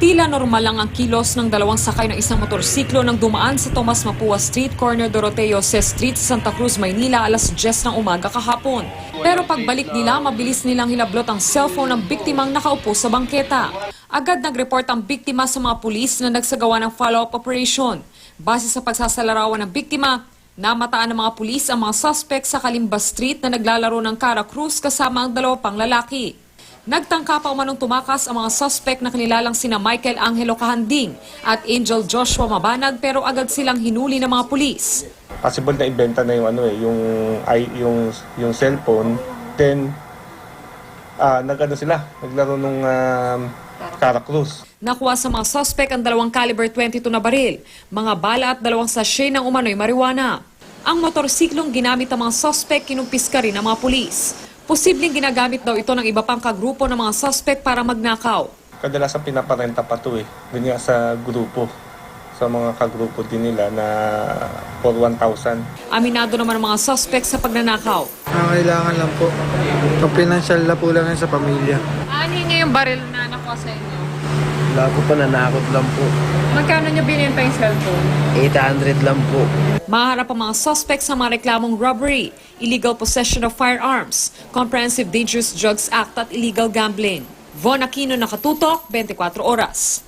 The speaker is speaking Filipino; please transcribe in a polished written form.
Tila normal lang ang kilos ng dalawang sakay ng isang motorsiklo nang dumaan sa Tomas Mapua Street, corner Doroteo C. Street sa Santa Cruz, Maynila alas 10 ng umaga kahapon. Pero pagbalik nila, mabilis nilang hilablot ang cellphone ng biktimang nakaupo sa bangketa. Agad nag-report ang biktima sa mga pulis na nagsagawa ng follow-up operation. Base sa pagsasalarawan ng biktima, namataan ng mga pulis ang mga suspect sa Kalimba Street na naglalaro ng Cara Cruz kasama ang dalawa pang lalaki. Nagtangka pa umanong tumakas ang mga suspect na kanilalang sina Michael Angelo Kahanding at Angel Joshua Mabanag pero agad silang hinuli ng mga pulis. Possible na ibenta na yung yung cellphone, then naglaro nung Cara Cruz. Nakuha sa mga suspect ang 2 caliber 22 na baril, mga bala at 2 sachet ng umano'y marijuana. Ang motorsiklong ginamit ng mga suspect kinumpiska rin ng mga pulis. Posibleng ginagamit daw ito ng iba pang kagrupo ng mga suspect para magnakaw. Kadalasan pinaparenta pa ito dun nga sa grupo, sa mga kagrupo din nila na for 1,000. Aminado naman ang mga suspect sa pagnanakaw. Kailangan lang po. Pag financial na po lang yan sa pamilya. Ano yung baril na nakuha sa inyo? Wala po pa, nanakot lang po. Magkano nyo binenta yung cellphone? 800 lang po. Maharap ang mga suspect sa mga reklamong robbery, illegal possession of firearms, Comprehensive Dangerous Drugs Act at illegal gambling. Von Aquino, Nakatutok, 24 Oras.